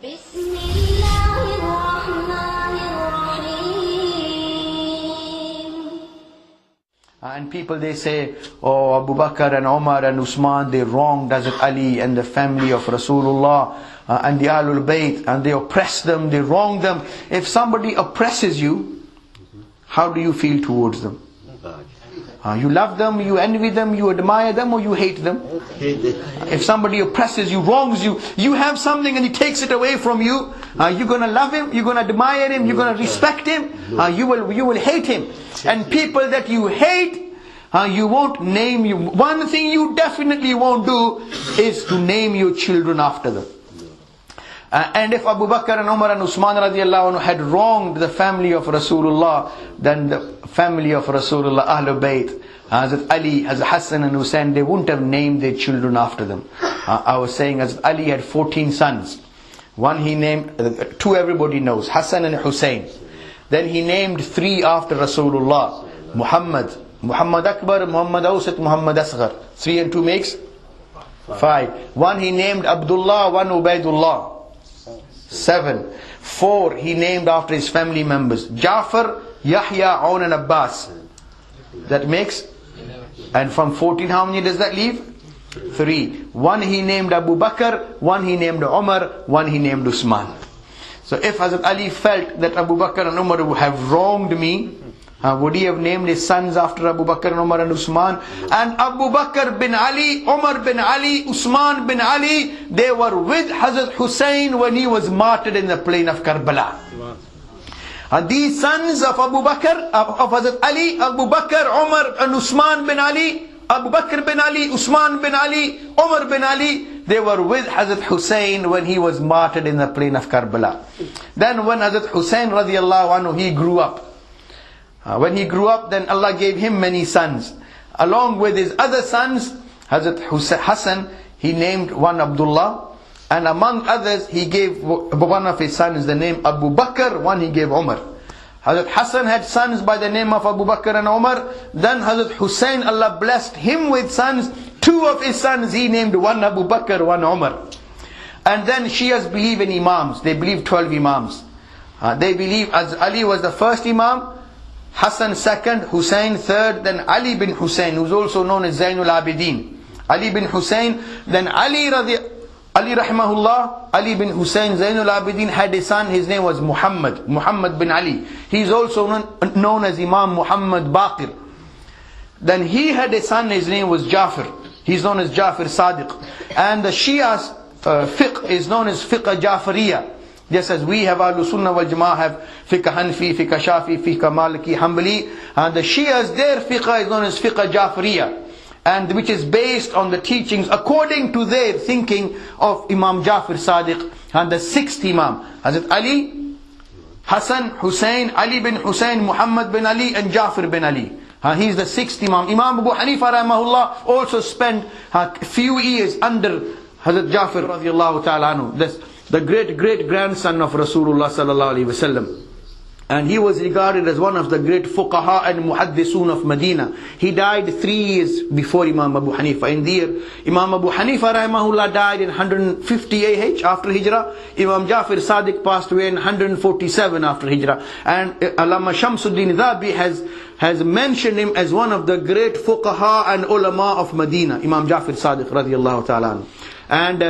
And people, they say, oh, Abu Bakr and Umar and Usman, they wronged Hazrat Ali and the family of Rasulullah and the Ahlul Bayt, and they oppress them, they wrong them. If somebody oppresses you, how do you feel towards them? You love them, you envy them, you admire them, or you hate them? If somebody oppresses you, wrongs you, you have something and he takes it away from you, you're going to love him, you're going to admire him, you're going to respect him, you will hate him. And people that you hate, you won't name you. One thing you definitely won't do is to name your children after them. And if Abu Bakr and Umar and Usman radiallahu anhu had wronged the family of Rasulullah, then the family of Rasulullah, Ahlul Bayt, Hazrat Ali, Hazrat Hassan and Hussein, they wouldn't have named their children after them. I was saying Hazrat Ali had 14 sons. One he named, two everybody knows, Hassan and Hussein. Then he named 3 after Rasulullah. Muhammad Akbar, Muhammad Awsat, Muhammad Asghar. 3 and 2 makes 5. One he named Abdullah, one Ubaidullah. 7. 4 he named after his family members. Jafar, Yahya, Aun and Abbas. That makes? And from 14 how many does that leave? 3. One he named Abu Bakr, one he named Umar, one he named Usman. So if Hazrat Ali felt that Abu Bakr and Umar would have wronged me, would he have named his sons after Abu Bakr and Umar and Usman? And Abu Bakr bin Ali, Umar bin Ali, Usman bin Ali, they were with Hazrat Hussein when he was martyred in the plain of Karbala. And these sons of Abu Bakr, of Hazrat Ali, Abu Bakr, Umar and Usman bin Ali, Abu Bakr bin Ali, Usman bin Ali, Umar bin Ali, they were with Hazrat Hussein when he was martyred in the plain of Karbala. Then when Hazrat Hussein radiallahu anhu, he grew up. When he grew up, then Allah gave him many sons. Along with his other sons, Hazrat Hassan, he named one Abdullah. And among others, he gave one of his sons the name Abu Bakr, one he gave Umar. Hazrat Hassan had sons by the name of Abu Bakr and Umar. Then Hazrat Hussein, Allah blessed him with sons. 2 of his sons, he named one Abu Bakr, one Umar. And then Shias believe in Imams. They believe 12 Imams. They believe as Ali was the first Imam, Hassan second, Hussein third, then Ali bin Hussein, who's also known as Zainul Abidin. Ali bin Hussein, then Ali rahimahullah, Ali bin Hussein, Zainul Abidin had a son, his name was Muhammad bin Ali. He's also known as Imam Muhammad Baqir. Then he had a son, his name was Jafar. He's known as Jafar Sadiq. And the Shia's fiqh is known as fiqh Jafariya. Just as we have Ahlul Sunnah wal Jama'ah have fiqh Hanfi, fiqh Shafi, fiqh Maliki, Hanbali. And the Shias, their fiqh is known as fiqh Jafariya. And which is based on the teachings according to their thinking of Imam Jafar Sadiq and the 6th Imam. Hazrat Ali, Hassan, Hussein, Ali bin Hussein, Muhammad bin Ali and Jafar bin Ali. He's the 6th Imam. Imam Abu Hanifa rahimahullah also spent a few years under Hazrat Jafar radiallahu ta'ala anhu. The great grandson of Rasulullah sallallahu alaihi wasallam. And he was regarded as one of the great fuqaha and muhaddisun of Medina. He died 3 years before Imam Abu Hanifa. In the year Imam Abu Hanifa rahimahullah died in 150 AH after Hijrah. Imam Jafar Sadiq passed away in 147 after Hijrah. And Allama Shamsuddin Dhabi has mentioned him as one of the great fuqaha and ulama of Medina. Imam Jafar Sadiq radiallahu ta'ala. And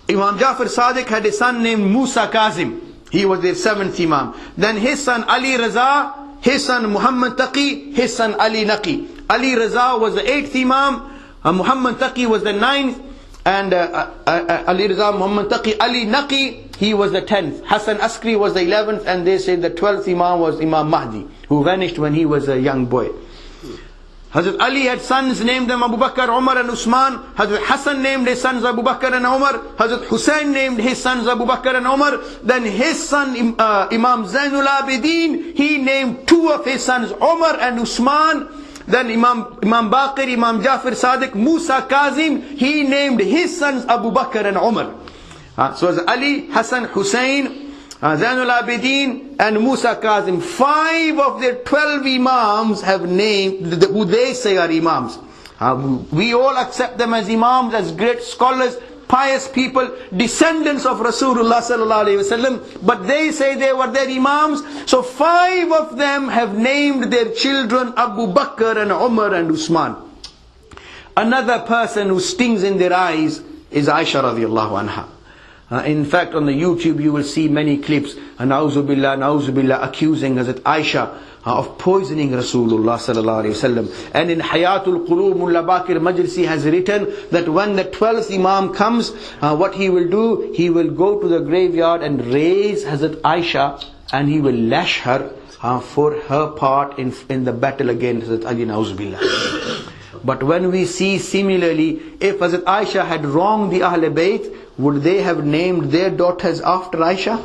Imam Jafar Sadiq had a son named Musa Kazim. He was their 7th Imam. Then his son Ali Raza, his son Muhammad Taqi, his son Ali Naqi. Ali Raza was the 8th Imam, Muhammad Taqi was the 9th, and Ali Raza, Muhammad Taqi, Ali Naqi, he was the 10th. Hassan Askari was the 11th, and they say the 12th Imam was Imam Mahdi, who vanished when he was a young boy. Hazrat Ali had sons, named them Abu Bakr, Umar and Usman. Hazrat Hassan named his sons Abu Bakr and Umar. Hazrat Hussein named his sons Abu Bakr and Umar. Then his son Imam Zainul Abidin, he named 2 of his sons Umar and Usman. Then Imam Baqir, Imam Jafar Sadiq, Musa Kazim, he named his sons Abu Bakr and Umar. So as Ali, Hassan, Hussein, Zainul Abidin and Musa Kazim, 5 of their 12 Imams have named who they say are Imams. We all accept them as Imams, as great scholars. pious people, descendants of Rasulullah sallallahu alaihi wasallam, but they say they were their imams. So 5 of them have named their children Abu Bakr and Umar and Usman. Another person who stings in their eyes is Aisha radiallahu anha. In fact, on the YouTube you will see many clips, na'uzu billah, accusing Hazrat Aisha of poisoning Rasulullah sallallahu alaihi wasallam. And in Hayatul Qulub, Mullah Baqir Majlisi has written that when the 12th Imam comes, what he will do, he will go to the graveyard and raise Hazrat Aisha, and he will lash her for her part in the battle against Hazrat Ali, na'uzu billah. But when we see similarly, if Hazrat Aisha had wronged the Ahl Bayt, would they have named their daughters after Aisha?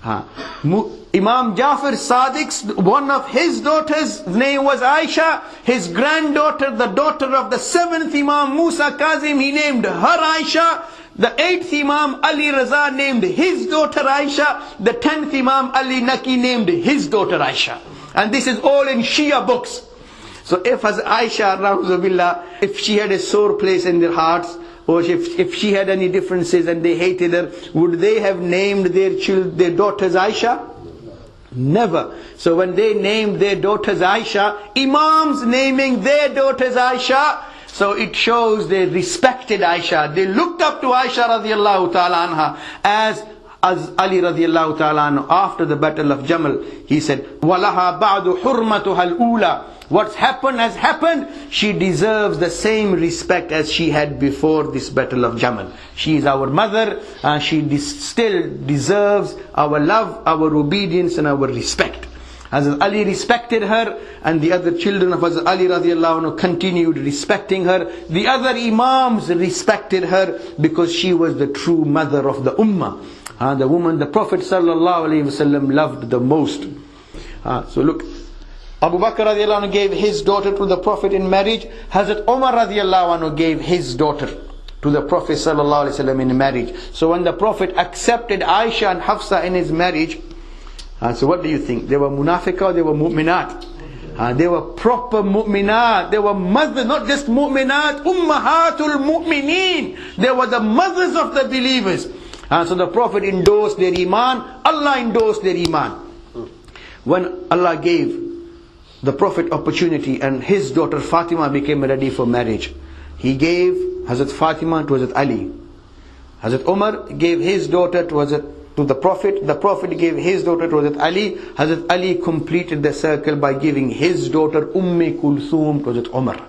Imam Jafar Sadiq's, one of his daughters' name was Aisha. His granddaughter, the daughter of the 7th Imam Musa Kazim, he named her Aisha. The 8th Imam Ali Raza named his daughter Aisha. The 10th Imam Ali Naki named his daughter Aisha. And this is all in Shia books. So if as Aisha, Billah, if she had a sore place in their hearts, or if she had any differences and they hated her, would they have named their daughters Aisha? Never. So when they named their daughters Aisha, Imams naming their daughters Aisha, so it shows they respected Aisha. They looked up to Aisha radiallahu ta'ala anha. As Ali radiallahu ta'ala anhu, after the battle of Jamal, he said, وَلَهَا بَعْدُ حُرْمَتُهَا الْأُولَى. What's happened has happened. She deserves the same respect as she had before this battle of Jamal. She is our mother, and she still deserves our love, our obedience and our respect. Hazrat Ali respected her, and the other children of Hazrat Ali radiallahu anhu continued respecting her. The other Imams respected her because she was the true mother of the Ummah. The woman the Prophet sallallahu alaihi wasallam loved the most. So look, Abu Bakr radiallahu anhu gave his daughter to the Prophet in marriage. Hazrat Umar radiallahu anhu gave his daughter to the Prophet sallallahu alaihi wasallam in marriage. So when the Prophet accepted Aisha and Hafsa in his marriage, so what do you think? They were munafiqah or they were mu'minat? They were proper mu'minat. They were mothers, not just mu'minat, ummahatul mu'mineen. They were the mothers of the believers. So the Prophet endorsed their iman, Allah endorsed their iman. When Allah gave the Prophet opportunity and his daughter Fatima became ready for marriage, he gave Hazrat Fatima to Hazrat Ali. Hazrat Umar gave his daughter to the Prophet gave his daughter to Hazrat Ali. Hazrat Ali completed the circle by giving his daughter Kulthum to Hazrat Umar.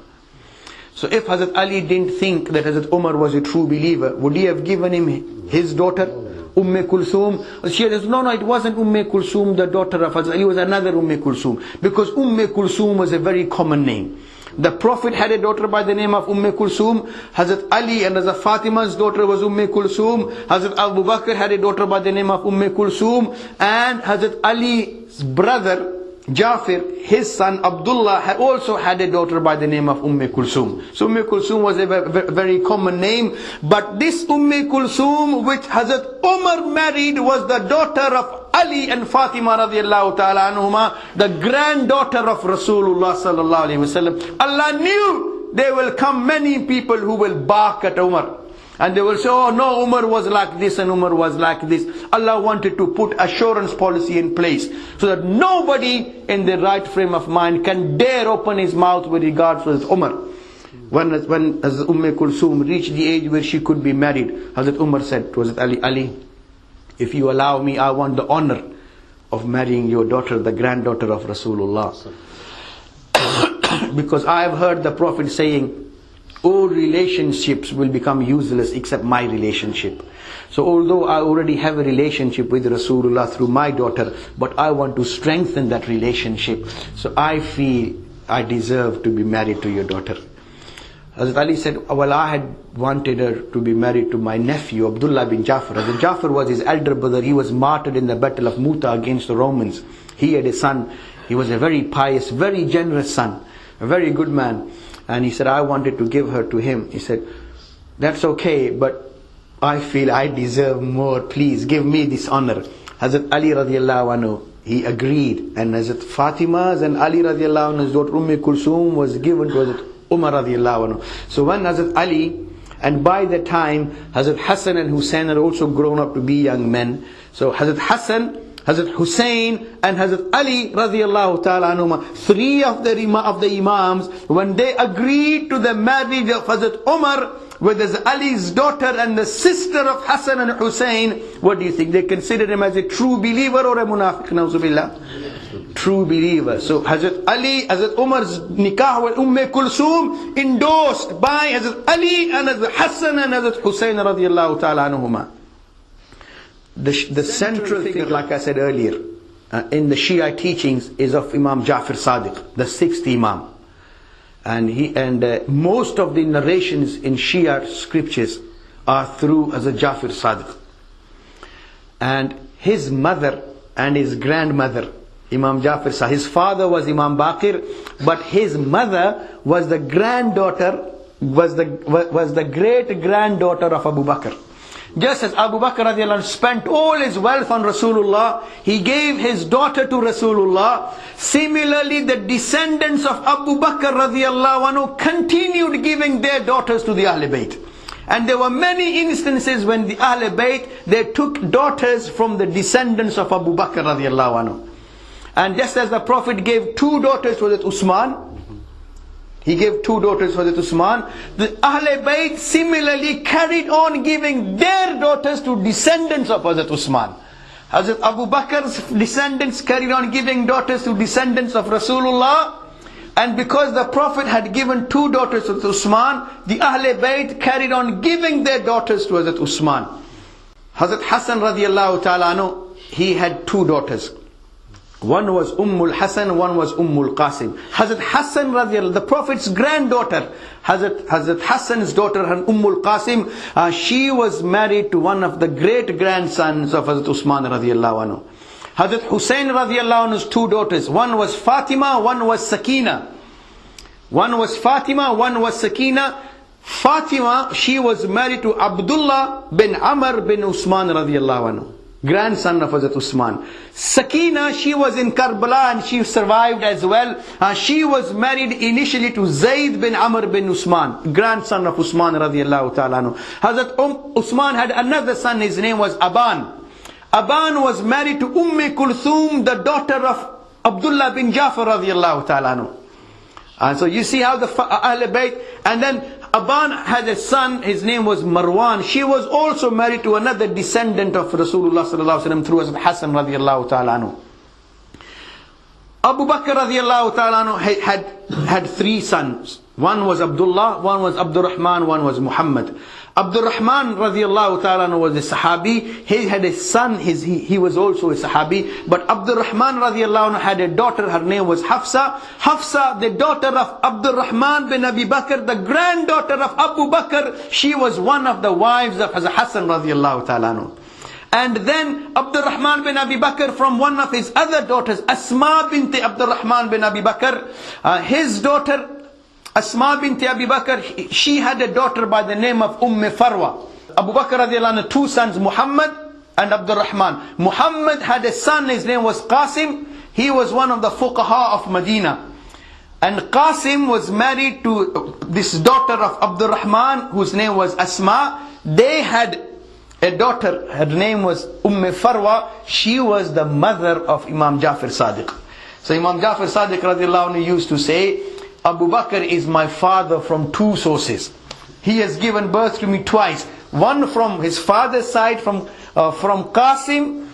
So if Hazrat Ali didn't think that Hazrat Umar was a true believer, would he have given him his daughter Kulthum? She says, no, it wasn't Kulthum, the daughter of Hazrat Ali, it was another Kulthum. Because Kulthum was a very common name. The Prophet had a daughter by the name of Kulthum. Hazrat Ali and Hazrat Fatima's daughter was Kulthum. Hazrat Abu Bakr had a daughter by the name of Kulthum. And Hazrat Ali's brother Jafar, his son Abdullah, also had a daughter by the name of Kulthum. So Kulthum was a very common name. But this Kulthum which Hazrat Umar married was the daughter of Ali and Fatima radiallahu ta'ala anhuma, the granddaughter of Rasulullah sallallahu alaihi wasallam. Allah knew there will come many people who will bark at Umar. And they will say, oh no, Umar was like this and Umar was like this. Allah wanted to put assurance policy in place so that nobody in the right frame of mind can dare open his mouth with regards to Umar. When Hazrat Kulthum reached the age where she could be married, Hazrat Umar said to Hazrat Ali, if you allow me, I want the honor of marrying your daughter, the granddaughter of Rasulullah. Because I have heard the Prophet saying, all relationships will become useless except my relationship. So although I already have a relationship with Rasulullah through my daughter, but I want to strengthen that relationship. So I feel I deserve to be married to your daughter. Hazrat Ali said, well, I had wanted her to be married to my nephew Abdullah bin Jafar. Hazrat Jafar was his elder brother. He was martyred in the battle of Muta against the Romans. He had a son. He was a very pious, very generous son, a very good man. And he said, I wanted to give her to him. He said, that's okay, but I feel I deserve more. Please give me this honor. Hazrat Ali radiallahu anhu, he agreed. And Hazrat Fatima's and Ali radiallahu anhu's daughter Kulthum was given to Hazrat Umar radiallahu anhu. So when Hazrat Ali And by the time, Hazrat Hassan and Hussein are also grown up to be young men. So Hazrat Hassan, Hazrat Hussein and Hazrat Ali radiallahu ta'ala anhuma, three of the Imams, when they agreed to the marriage of Hazrat Umar with Hazrat Ali's daughter and the sister of Hassan and Hussein, what do you think? They considered him as a true believer or a munafiq? Nauzubillah. True believer. So Hazrat Ali, Hazrat Umar's nikah with Kulsum endorsed by Hazrat Ali and Hazrat Hassan and Hazrat Hussein radiallahu ta'ala anhuma. The central figure, like I said earlier, in the Shia teachings is of Imam Ja'far Sadiq, the sixth Imam. And most of the narrations in Shia scriptures are through Hazrat Ja'far Sadiq. And his mother and his grandmother, Imam Ja'far Sadiq, his father was Imam Baqir, but his mother was the granddaughter, was the great granddaughter of Abu Bakr. Just as Abu Bakr radiallahu anh spent all his wealth on Rasulullah, he gave his daughter to Rasulullah. Similarly, the descendants of Abu Bakr radiallahu anhu continued giving their daughters to the Ahl Bayt. And there were many instances when the Ahl Bayt, they took daughters from the descendants of Abu Bakr radiallahu anhu. And just as the Prophet gave two daughters to Hazrat Usman, he gave two daughters for Hazrat Usman, the Ahl Bayt similarly carried on giving their daughters to descendants of Hazrat Usman. Hazrat Abu Bakr's descendants carried on giving daughters to descendants of Rasulullah. And because the Prophet had given two daughters to Usman, the Ahl Bayt carried on giving their daughters to Hazrat Usman. Hazrat Hassan radiallahu ta'ala anhu, he had two daughters. One was Hassan, one was Qasim. Hazrat Hassan radiallahu, the Prophet's granddaughter, Hazrat Hassan's daughter and Qasim, she was married to one of the great grandsons of Hazrat Usman radiallahu anhu. Hazrat Hussein radiallahu anhu's two daughters, one was Fatima, one was Sakina. One was Fatima, one was Sakina. Fatima, she was married to Abdullah bin Amr bin Usman radiallahu anhu, grandson of Hazrat Usman. Sakina, she was in Karbala and she survived as well. She was married initially to Zayd bin Amr bin Usman, grandson of Usman radiallahu ta'ala anhu. Hazrat Usman had another son, his name was Aban. Aban was married to Kulthum, the daughter of Abdullah bin Jafar radiallahu ta'ala anhu. And so you see how the Ahl Bayt, and then Aban had a son, his name was Marwan. She was also married to another descendant of Rasulullah sallallahu alaihi wasallam through Hazrat Hassan radiallahu ta'ala anhu. Abu Bakr radiallahu ta'ala anhu had three sons. One was Abdullah, one was Abdurrahman, one was Muhammad. Abdurrahman radiallahu ta'ala anhu was a Sahabi. He had a son, he was also a Sahabi. But Abdurrahman radiallahu anhu had a daughter, her name was Hafsa. Hafsa, the daughter of Abdurrahman bin Abi Bakr, the granddaughter of Abu Bakr, she was one of the wives of Hazrat Hassan radiallahu ta'ala anhu. And then Abdurrahman bin Abi Bakr, from one of his other daughters, Asma binti Abdurrahman bin Abi Bakr, his daughter Asma binti Abi Bakr, she had a daughter by the name of Farwa. Abu Bakr radiallahu anhu, two sons, Muhammad and Abdurrahman. Muhammad had a son, his name was Qasim. He was one of the fuqaha of Medina. And Qasim was married to this daughter of Abdurrahman, whose name was Asma. They had a daughter, her name was Farwa. She was the mother of Imam Ja'far Sadiq. So Imam Ja'far Sadiq radiallahu anhu used to say, Abu Bakr is my father from two sources. He has given birth to me twice. One from his father's side, from Qasim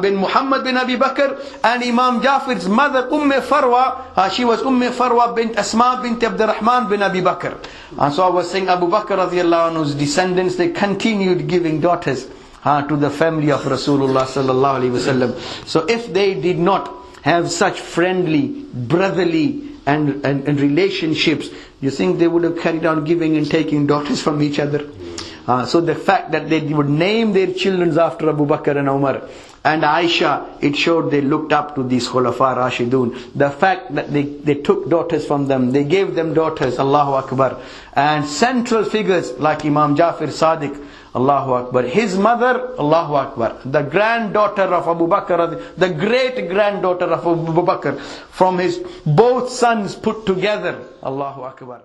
bin Muhammad bin Abi Bakr, and Imam Ja'far's mother Farwa. She was Farwa bint Asma bint Abdurrahman bin Abi Bakr. And so I was saying, Abu Bakr radiallahu anhu's descendants, they continued giving daughters to the family of Rasulullah sallallahu alaihi wasallam. So if they did not have such friendly, brotherly and relationships, you think they would have carried on giving and taking daughters from each other? So the fact that they would name their children after Abu Bakr and Umar and Aisha, it showed they looked up to these Khulafa Rashidun. The fact that they took daughters from them, they gave them daughters, Allahu Akbar. And central figures like Imam Ja'far Sadiq, Allahu Akbar. His mother, Allahu Akbar. The granddaughter of Abu Bakr, the great granddaughter of Abu Bakr, from his both sons put together, Allahu Akbar.